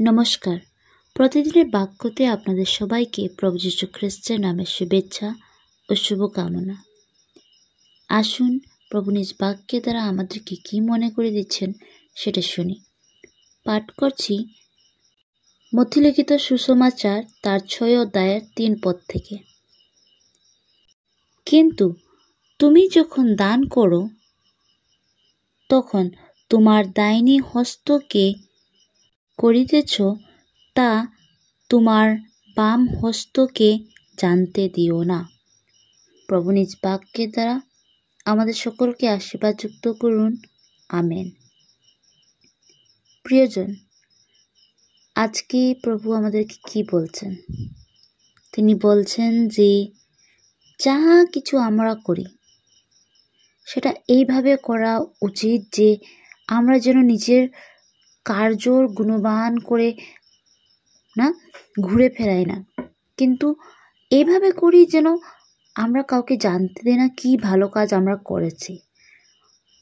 নমস্কার। প্রতিদিনের বাক্যতে আপনাদের সবাইকে প্রভু যীশু খ্রিস্টের নামে শুভেচ্ছা ও শুভকামনা। আসুন প্রভু নিজ বাক্যের দ্বারা আমাদেরকে কি মনে করে দিচ্ছেন সেটা শুনি। পাঠ করছি মথিলিখিত সুসমাচার তার 6 অধ্যায়ের 3 পদ থেকে। কিন্তু তুমি যখন দান করো তখন তোমার ডাইনি হস্তকে করিতেছ তা তোমার বাম হস্তকে জানতে দিও না। প্রভু নিজ বাক্যের দ্বারা আমাদের সকলকে আশীর্বাদযুক্ত করুন, আমেন। প্রিয়জন, আজকে প্রভু আমাদেরকে কি বলছেন? তিনি বলছেন যে যা কিছু আমরা করি সেটা এইভাবে করা উচিত যে আমরা যেন নিজের কার্যর গুণবান করে না ঘুরে ফেরাই না, কিন্তু এইভাবে করি যেন আমরা কাউকে জানতে দিই না কি ভালো কাজ আমরা করেছি।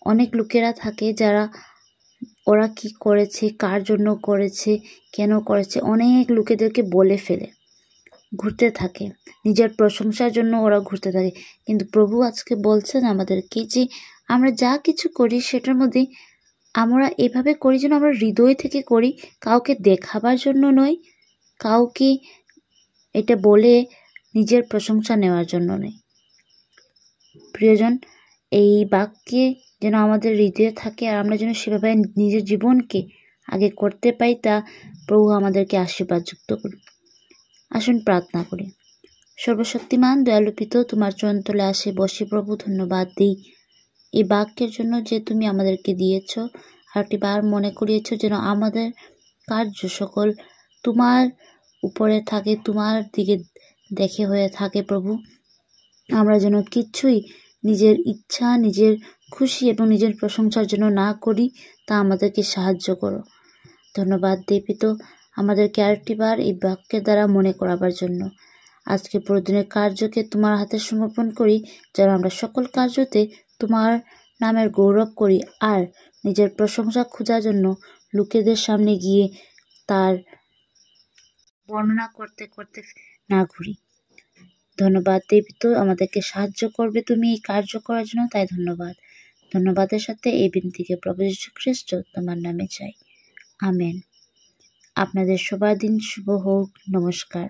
অনেক লোকেরা থাকে যারা ওরা কি করেছে, কার জন্য করেছে, কেন করেছে, অনেক লোকেদেরকে বলে ফেলে ঘুরতে থাকে, নিজের প্রশংসার জন্য ওরা ঘুরতে থাকে। কিন্তু প্রভু আজকে বলছেন আমাদেরকে যে আমরা যা কিছু করি সেটার মধ্যে আমরা এভাবে করি যেন আমরা হৃদয় থেকে করি, কাউকে দেখাবার জন্য নয়, কাউকে এটা বলে নিজের প্রশংসা নেওয়ার জন্য নয়। প্রিয়জন, এই বাক্যে যেন আমাদের হৃদয়ে থাকে আর আমরা যেন সেভাবে নিজের জীবনকে আগে করতে পাই, তা প্রভু আমাদেরকে আশীর্বাদযুক্ত করুন। আসুন প্রার্থনা করি। সর্বশক্তিমান দয়ালু পিতা, তোমার চরণতলে আসে বসে প্রভু ধন্যবাদ দিই এই বাক্যের জন্য যে তুমি আমাদেরকে দিয়েছ। আর একটি বার মনে করিয়েছ যেন আমাদের কার্য সকল তোমার উপরে থাকে, তোমার দিকে দেখে হয়ে থাকে। প্রভু, আমরা যেন কিচ্ছুই নিজের ইচ্ছা, নিজের খুশি এবং নিজের প্রশংসার জন্য না করি, তা আমাদেরকে সাহায্য করো। ধন্যবাদ দেবিত আমাদেরকে আরেকটি বার এই বাক্যের দ্বারা মনে করাবার জন্য। আজকে প্রতিদিনের কার্যকে তোমার হাতে সমর্পণ করি, যেন আমরা সকল কার্যতে তোমার নামের গৌরব করি আর নিজের প্রশংসা খোঁজার জন্য লোকেদের সামনে গিয়ে তার বর্ণনা করতে করতে না ঘুরি। ধন্যবাদ দেবিত, আমাদেরকে সাহায্য করবে তুমি এই কার্য করার জন্য, তাই ধন্যবাদ। ধন্যবাদের সাথে এই বিনতিকে প্রভু যীশু খ্রিস্ট তোমার নামে চাই, আমেন। আপনাদের সবার দিন শুভ হোক। নমস্কার।